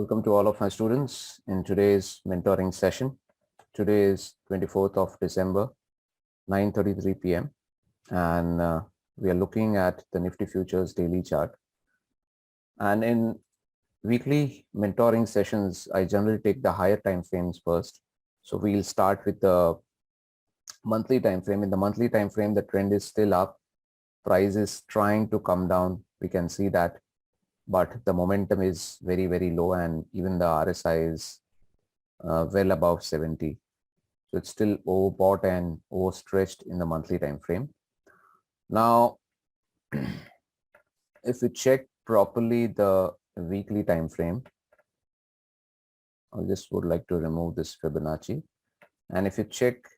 Welcome to all of my students in today's mentoring session. Today is 24th of December, 9:33 p.m. and we are looking at the Nifty Futures daily chart. And in weekly mentoring sessions, I generally take the higher time frames first. So we'll start with the monthly time frame. In the monthly time frame, the trend is still up. Price is trying to come down. We can see that, but the momentum is very, very low, and even the RSI is well above 70. So it's still overbought and overstretched in the monthly time frame. Now, if you check properly the weekly time frame, I just would like to remove this Fibonacci. And if you check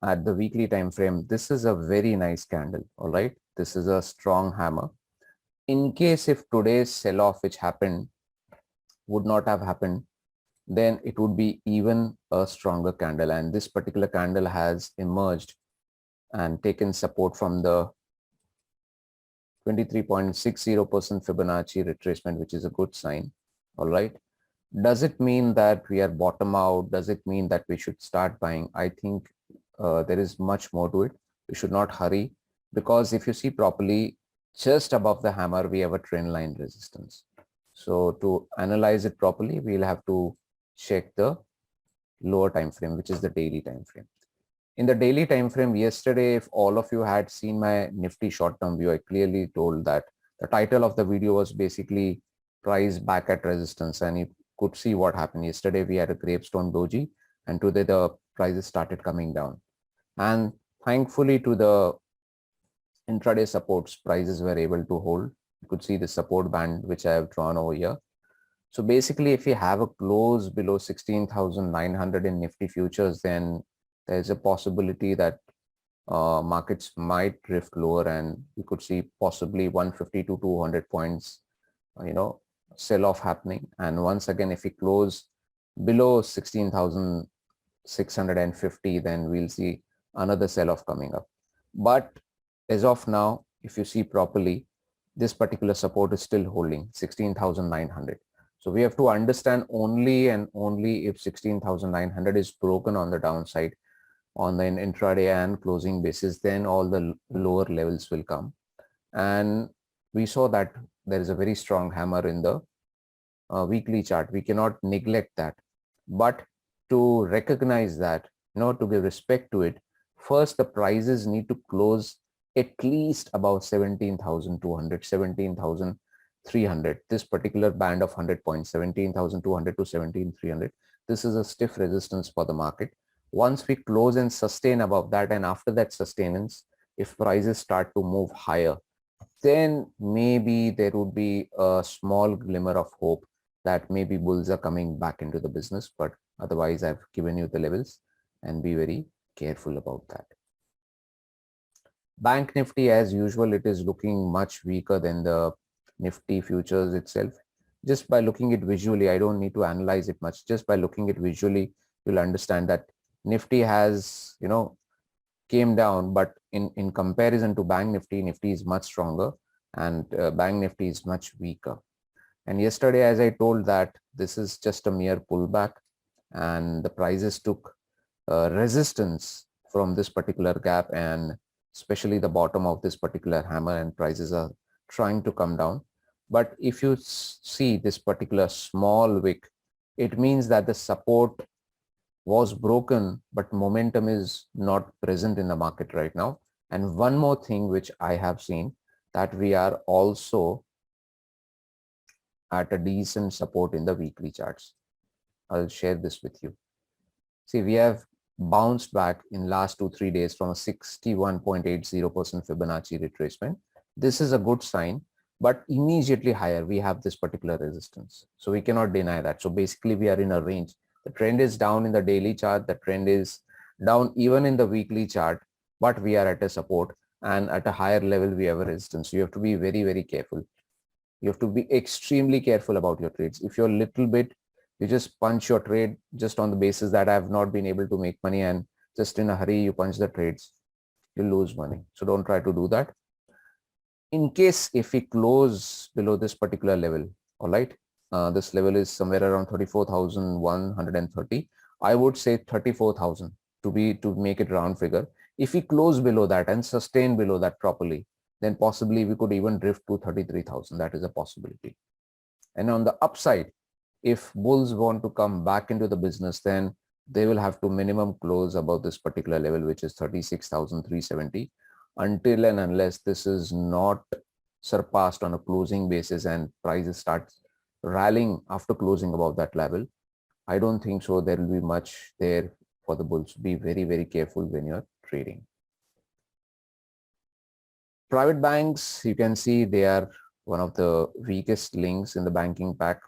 at the weekly time frame, this is a very nice candle. All right. This is a strong hammer. In case if today's sell-off which happened would not have happened, then it would be even a stronger candle. And this particular candle has emerged and taken support from the 23.60% Fibonacci retracement, which is a good sign. All right. Does it mean that we are bottom out? Does it mean that we should start buying? I think there is much more to it. We should not hurry, because if you see properly, just above the hammer, we have a trend line resistance. So to analyze it properly, we'll have to check the lower time frame, which is the daily time frame. In the daily time frame yesterday, if all of you had seen my Nifty short-term view, I clearly told that the title of the video was basically price back at resistance, and you could see what happened. Yesterday we had a gravestone doji, and today the prices started coming down. And thankfully to the intraday supports, prices were able to hold. You could see the support band which I have drawn over here. So basically, if you have a close below 16,900 in Nifty futures, then there's a possibility that markets might drift lower, and you could see possibly 150 to 200 points, sell off happening. And once again, if we close below 16,650, then we'll see another sell off coming up. But as of now, if you see properly, this particular support is still holding 16,900. So we have to understand only and only if 16,900 is broken on the downside on the intraday and closing basis, then all the lower levels will come. And we saw that there is a very strong hammer in the weekly chart. We cannot neglect that. But to recognize that, to give respect to it, first the prices need to close at least about 17,200, 17,300. This particular band of 100 points, 17,200 to 17,300. This is a stiff resistance for the market. Once we close and sustain above that, and after that sustenance, if prices start to move higher, then maybe there would be a small glimmer of hope that maybe bulls are coming back into the business. But otherwise, I've given you the levels, and be very careful about that. Bank Nifty, as usual, it is looking much weaker than the Nifty futures itself. Just by looking at it visually, I don't need to analyze it much. Just by looking at it visually, you'll understand that Nifty has, came down, but in comparison to Bank Nifty, Nifty is much stronger, and Bank Nifty is much weaker. And yesterday, as I told, that this is just a mere pullback, and the prices took resistance from this particular gap, and especially the bottom of this particular hammer, and prices are trying to come down. But if you see this particular small wick, it means that the support was broken, but momentum is not present in the market right now. And one more thing which I have seen, that we are also at a decent support in the weekly charts. I'll share this with you. See, we have bounced back in last 2-3 days from a 61.80% Fibonacci retracement. This is a good sign, but immediately higher we have this particular resistance. So we cannot deny that. So basically we are in a range. The trend is down in the daily chart. The trend is down even in the weekly chart, but we are at a support, and at a higher level we have a resistance. So you have to be very, very careful. You have to be extremely careful about your trades. If you're a little bit, you just punch your trade just on the basis that I have not been able to make money, and just in a hurry you punch the trades, you lose money. So don't try to do that. In case if we close below this particular level, all right, This level is somewhere around 34,130. I would say 34,000 to make it round figure. If we close below that and sustain below that properly, then possibly we could even drift to 33,000. That is a possibility. And on the upside, if bulls want to come back into the business, then they will have to minimum close above this particular level, which is 36,370. Until and unless this is not surpassed on a closing basis and prices start rallying after closing above that level, I don't think so there will be much there for the bulls. Be very, very careful when you're trading. Private banks, you can see they are one of the weakest links in the banking pack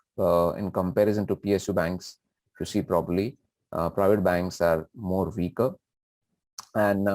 in comparison to PSU banks. If you see properly, private banks are more weaker. And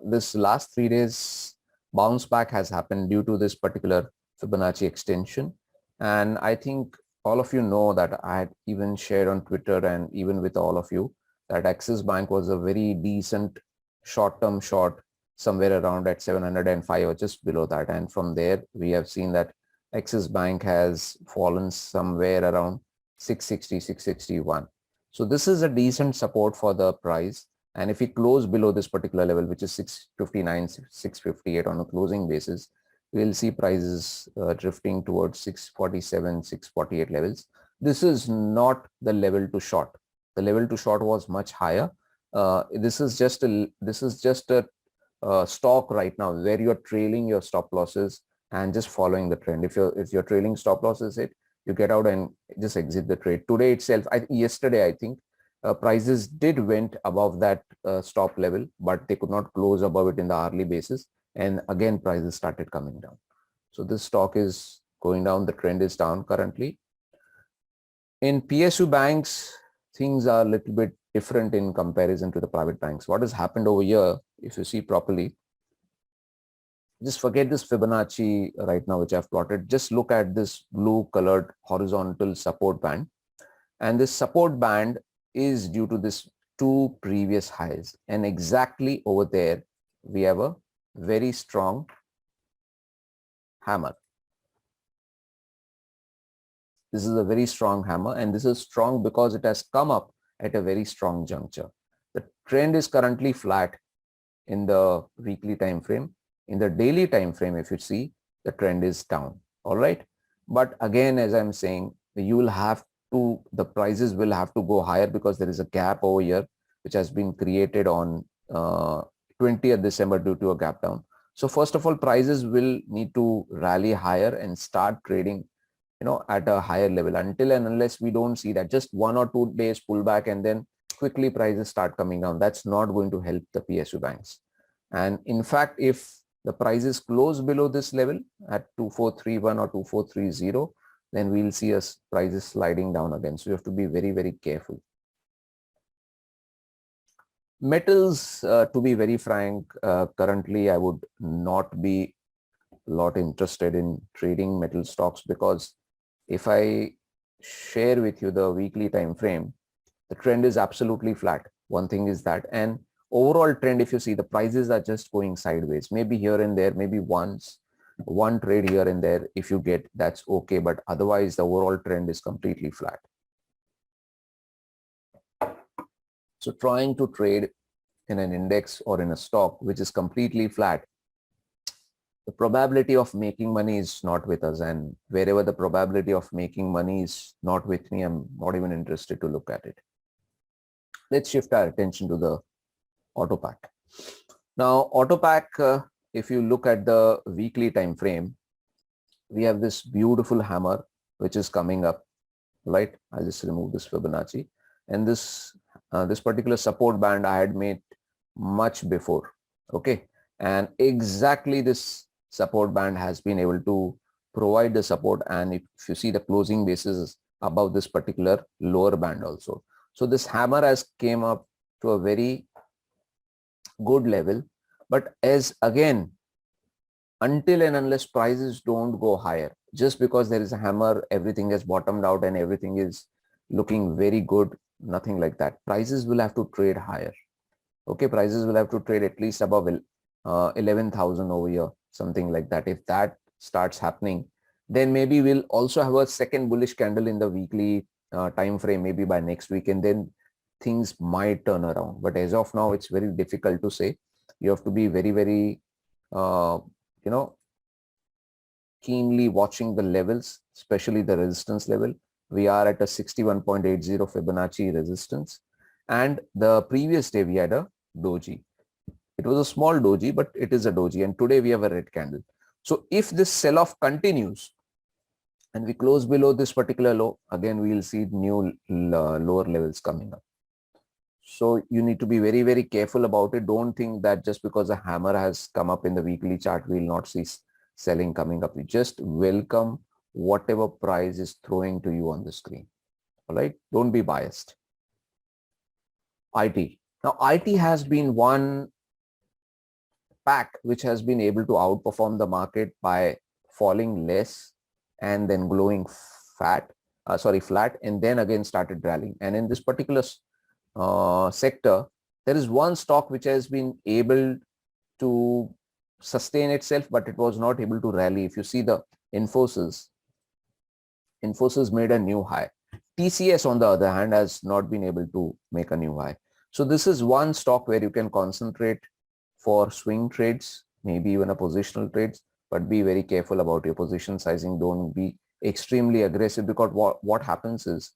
this last 3 days bounce back has happened due to this particular Fibonacci extension. And I think all of you know that I had even shared on Twitter and even with all of you that Axis Bank was a very decent short-term short somewhere around at 705 or just below that. And from there, we have seen that Axis Bank has fallen somewhere around 660, 661. So this is a decent support for the price. And if we close below this particular level, which is 659, 658 on a closing basis, we'll see prices drifting towards 647, 648 levels. This is not the level to short. The level to short was much higher. This is just a stock right now where you're trailing your stop losses and just following the trend. If you're trailing stop losses hit, you get out and just exit the trade. Today itself, yesterday I think prices did went above that stop level, but they could not close above it in the hourly basis. And again, prices started coming down. So this stock is going down. The trend is down currently. In PSU banks, things are a little bit different in comparison to the private banks. What has happened over here, if you see properly, just forget this Fibonacci right now, which I've plotted. Just look at this blue colored horizontal support band. And this support band is due to this two previous highs. And exactly over there, we have a very strong hammer. This is a very strong hammer, and this is strong because it has come up at a very strong juncture. The trend is currently flat in the weekly time frame. In the daily time frame, if you see, the trend is down. All right. But again, as I'm saying, the prices will have to go higher because there is a gap over here, which has been created on 20th December due to a gap down. So first of all, prices will need to rally higher and start trading, at a higher level. Until and unless we don't see that, just 1 or 2 days pullback and then quickly prices start coming down, that's not going to help the PSU banks. And in fact, if the prices close below this level at 2431 or 2430, then we'll see prices sliding down again. So you have to be very, very careful. Metals, to be very frank, currently I would not be a lot interested in trading metal stocks, because if I share with you the weekly time frame, the trend is absolutely flat. One thing is that, and overall trend, if you see, the prices are just going sideways, maybe here and there, maybe one trade here and there. If you get, that's okay. But otherwise the overall trend is completely flat. So trying to trade in an index or in a stock which is completely flat, the probability of making money is not with us. And wherever the probability of making money is not with me, I'm not even interested to look at it. Let's shift our attention to the Autopac. Now, Autopac, if you look at the weekly time frame, we have this beautiful hammer which is coming up, right? I'll just remove this Fibonacci. And this particular support band I had made much before, okay? And exactly this support band has been able to provide the support. And if you see, the closing basis above this particular lower band also. So this hammer has came up to a very good level. But as again, until and unless prices don't go higher, just because there is a hammer, everything has bottomed out and everything is looking very good, nothing like that. Prices will have to trade higher. Okay, prices will have to trade at least above 11,000 over here, something like that. If that starts happening, Then maybe we'll also have a second bullish candle in the weekly time frame, maybe by next week, and then things might turn around. But as of now, it's very difficult to say. You have to be very, very, you know, keenly watching the levels, especially the resistance level. We are at a 61.80 Fibonacci resistance. And the previous day we had a doji. It was a small doji, but it is a doji. And today we have a red candle. So if this sell-off continues and we close below this particular low, again, we will see new lower levels coming up. So you need to be very, very careful about it. Don't think that just because a hammer has come up in the weekly chart, we will not see selling coming up. You just welcome whatever price is throwing to you on the screen. All right. Don't be biased. IT. Now, IT has been one pack which has been able to outperform the market by falling less and then glowing flat, and then again started rallying. And in this particular sector, there is one stock which has been able to sustain itself, but it was not able to rally. If you see the Infosys made a new high. TCS, on the other hand, has not been able to make a new high. So this is one stock where you can concentrate for swing trades, maybe even a positional trades, but be very careful about your position sizing. Don't be extremely aggressive, because what happens is,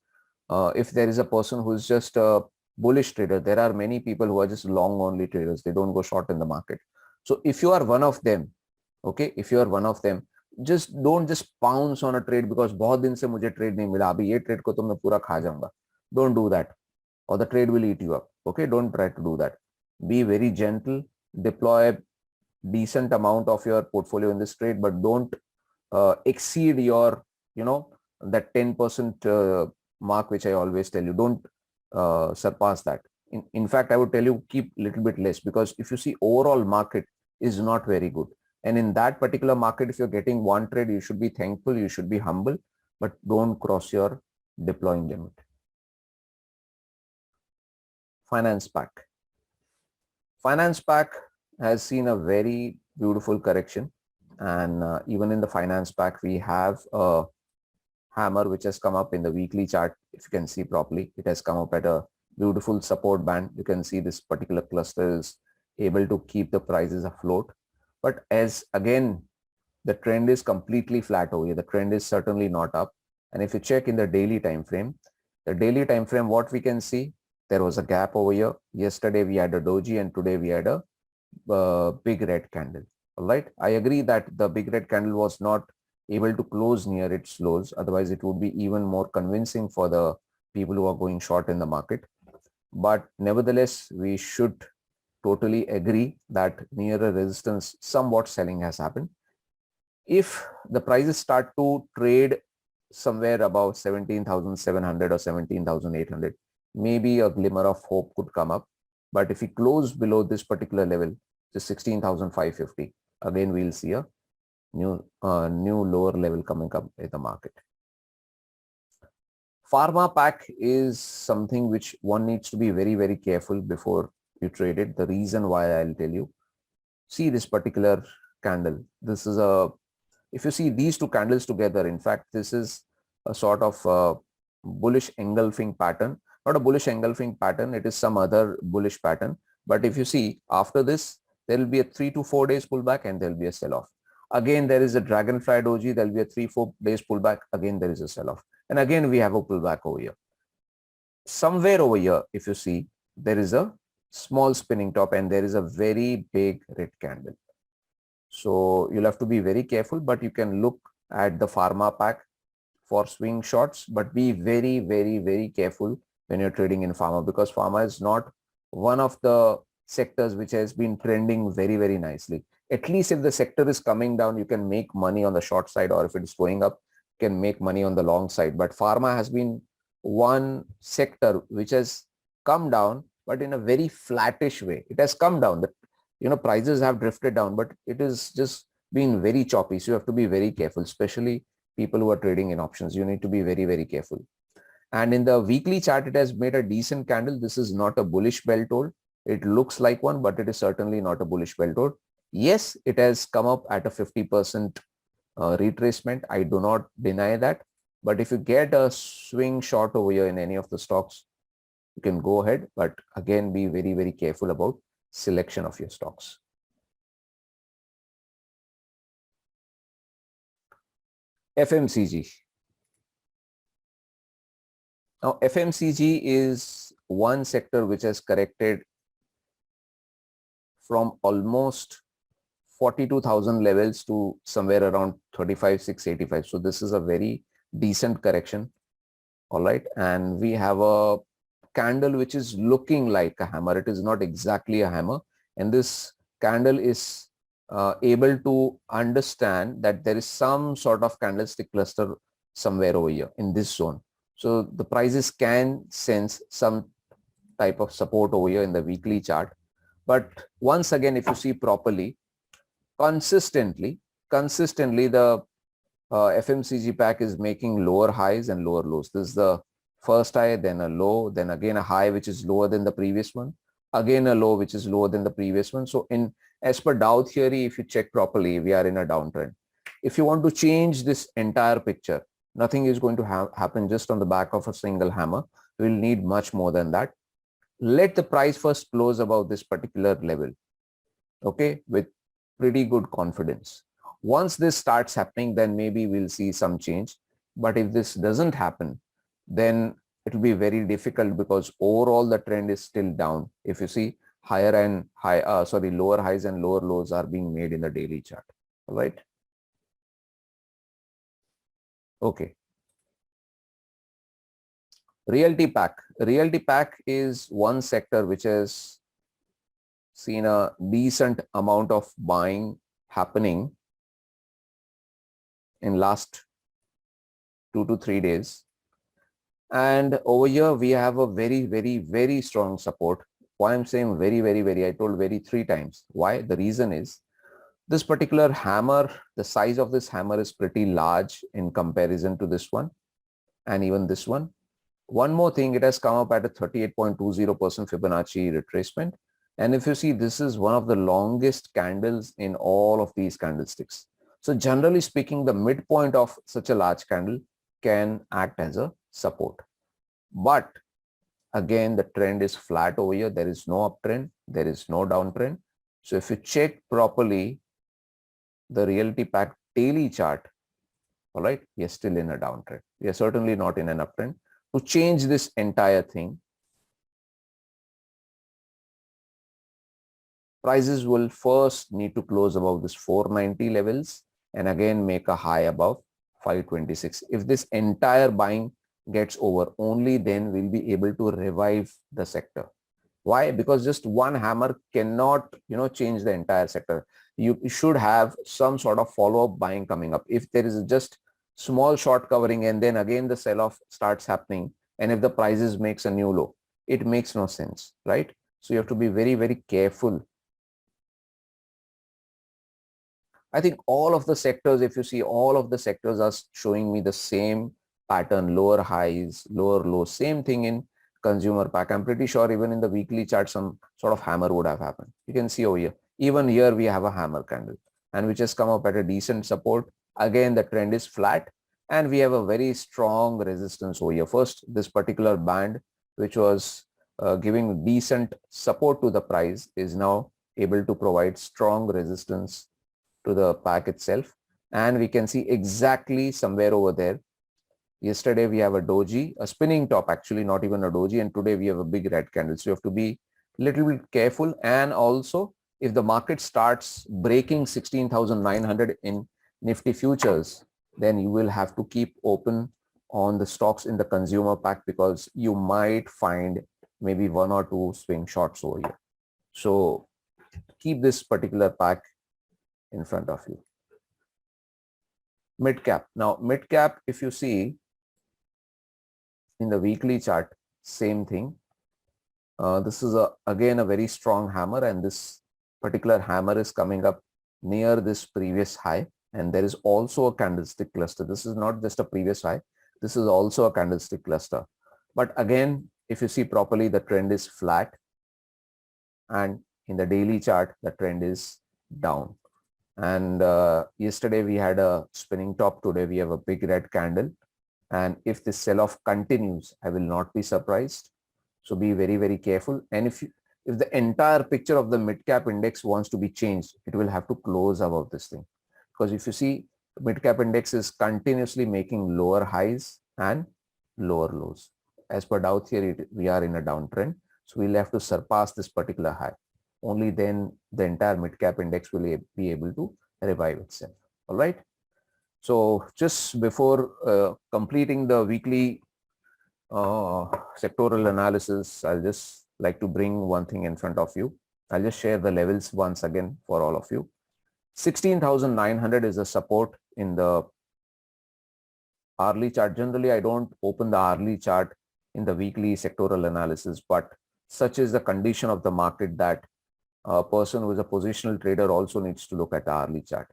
if there is a person who is just a bullish trader, there are many people who are just long only traders. They don't go short in the market. So if you are one of them, okay, if you are one of them, just don't just pounce on a trade because बहुत दिन से मुझे trade नहीं मिला, अभी ये trade को तो मैं पूरा खा जाऊंगा. Don't do that, or the trade will eat you up. Okay, don't try to do that. Be very gentle. Deploy a decent amount of your portfolio in this trade, but don't exceed your, that 10% mark, which I always tell you. Don't surpass that. In fact, I would tell you keep a little bit less, because if you see overall market is not very good. And in that particular market, if you're getting one trade, you should be thankful, you should be humble, but don't cross your deploying limit. Finance pack. Finance pack has seen a very beautiful correction. And even in the finance pack, we have a hammer which has come up in the weekly chart. If you can see properly, it has come up at a beautiful support band. You can see this particular cluster is able to keep the prices afloat. But as again, the trend is completely flat over here. The trend is certainly not up. And if you check in the daily time frame, what we can see, there was a gap over here. Yesterday we had a doji, and today we had a big red candle. All right. I agree that the big red candle was not able to close near its lows. Otherwise, it would be even more convincing for the people who are going short in the market. But nevertheless, we should totally agree that near a resistance, somewhat selling has happened. If the prices start to trade somewhere above 17,700 or 17,800, maybe a glimmer of hope could come up. But if we close below this particular level, just 16,550, again, we'll see a new lower level coming up in the market. Pharma pack is something which one needs to be very, very careful before you trade it. The reason why I'll tell you. See this particular candle. This is if you see these two candles together, in fact, this is a sort of bullish engulfing pattern. Not a bullish engulfing pattern, it is some other bullish pattern. But if you see after this, there will be a 3 to 4 days pullback and there will be a sell-off. Again, there is a dragonfly doji, there will be a 3-4 days pullback. Again, there is a sell-off. And again, we have a pullback over here. Somewhere over here, if you see, there is a small spinning top and there is a very big red candle. So you'll have to be very careful, but you can look at the pharma pack for swing shots, but be very, very, very careful when you're trading in pharma, because pharma is not one of the sectors which has been trending very, very nicely. At least if the sector is coming down, you can make money on the short side, or if it is going up, you can make money on the long side. But pharma has been one sector which has come down, but in a very flattish way. It has come down. Prices have drifted down, but it is just been very choppy. So you have to be very careful, especially people who are trading in options. You need to be very, very careful. And in the weekly chart, it has made a decent candle. This is not a bullish bell toll. It looks like one, but it is certainly not a bullish bell toll. Yes, it has come up at a 50% retracement. I do not deny that. But if you get a swing short over here in any of the stocks, you can go ahead. But again, be very, very careful about selection of your stocks. FMCG. Now, FMCG is one sector which has corrected from almost 42,000 levels to somewhere around 35,685. So this is a very decent correction. All right. And we have a candle which is looking like a hammer. It is not exactly a hammer. And this candle is able to understand that there is some sort of candlestick cluster somewhere over here in this zone. So the prices can sense some type of support over here in the weekly chart. But once again, if you see properly, consistently the FMCG pack is making lower highs and lower lows. This is the first high, then a low, then again a high which is lower than the previous one, again a low which is lower than the previous one. So as per Dow theory, if you check properly, we are in a downtrend. If you want to change this entire picture, nothing is going to happen just on the back of a single hammer. We will need much more than that. Let the price first close above this particular level, okay, with pretty good confidence. Once this starts happening, then maybe we'll see some change. But if this doesn't happen, then it will be very difficult because overall the trend is still down. If you see lower highs and lower lows are being made in the daily chart. All right. Okay. Realty pack. Realty pack is one sector which has seen a decent amount of buying happening in last 2 to 3 days. And over here, we have a very, very, very strong support. Why I'm saying very, very, very, I told very 3 times. Why? The reason is this particular hammer, the size of this hammer is pretty large in comparison to this one and even this one. One more thing, it has come up at a 38.20% Fibonacci retracement. And if you see, this is one of the longest candles in all of these candlesticks. So generally speaking, the midpoint of such a large candle can act as a support. But again, the trend is flat over here. There is no uptrend. There is no downtrend. So if you check properly the Realty Pack daily chart, all right, we are still in a downtrend. We are certainly not in an uptrend. To change this entire thing, prices will first need to close above this 490 levels and again make a high above 526. If this entire buying gets over, only then we'll be able to revive the sector. Why? Because just one hammer cannot, change the entire sector. You should have some sort of follow-up buying coming up. If there is just small short covering and then again the sell-off starts happening, and if the prices makes a new low, it makes no sense, right? So you have to be very, very careful. I think all of the sectors, if you see, all of the sectors are showing me the same pattern, lower highs, lower lows, same thing in consumer pack. I'm pretty sure even in the weekly chart, some sort of hammer would have happened. You can see over here, even here we have a hammer candle and which has come up at a decent support. Again, the trend is flat and we have a very strong resistance over here. First, this particular band, which was giving decent support to the price, is now able to provide strong resistance to the pack itself. And we can see exactly somewhere over there. Yesterday we have a doji, a spinning top, actually not even a doji, and today we have a big red candle. So you have to be a little bit careful. And also, if the market starts breaking 16,900 in Nifty futures, then you will have to keep open on the stocks in the consumer pack because you might find maybe 1 or 2 swing shorts over here. So keep this particular pack in front of you. Mid cap. Now, mid cap, if you see in the weekly chart, same thing. This is again a very strong hammer, and this particular hammer is coming up near this previous high. And there is also a candlestick cluster. This is not just a previous high. This is also a candlestick cluster. But again, if you see properly, the trend is flat. And in the daily chart, the trend is down. And yesterday we had a spinning top. Today we have a big red candle. And if this sell-off continues, I will not be surprised. So be very, very careful. And if the entire picture of the mid-cap index wants to be changed, it will have to close above this thing. Because if you see, mid-cap index is continuously making lower highs and lower lows. As per Dow theory, we are in a downtrend. So we'll have to surpass this particular high. Only then the entire mid-cap index will be able to revive itself. All right. So just before completing the weekly sectoral analysis, I'll just like to bring one thing in front of you. I'll just share the levels once again for all of you. 16,900 is the support in the hourly chart. Generally, I don't open the hourly chart in the weekly sectoral analysis, but such is the condition of the market that a person who is a positional trader also needs to look at the hourly chart.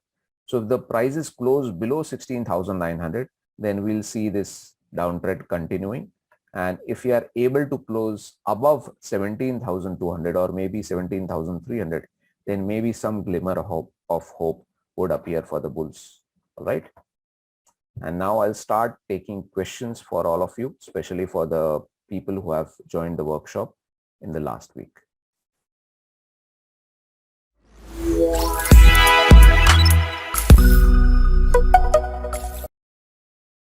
So if the price is closed below 16,900, then we'll see this downtrend continuing. And if you are able to close above 17,200 or maybe 17,300, then maybe some glimmer of hope would appear for the bulls. All right. And now I'll start taking questions for all of you, especially for the people who have joined the workshop in the last week.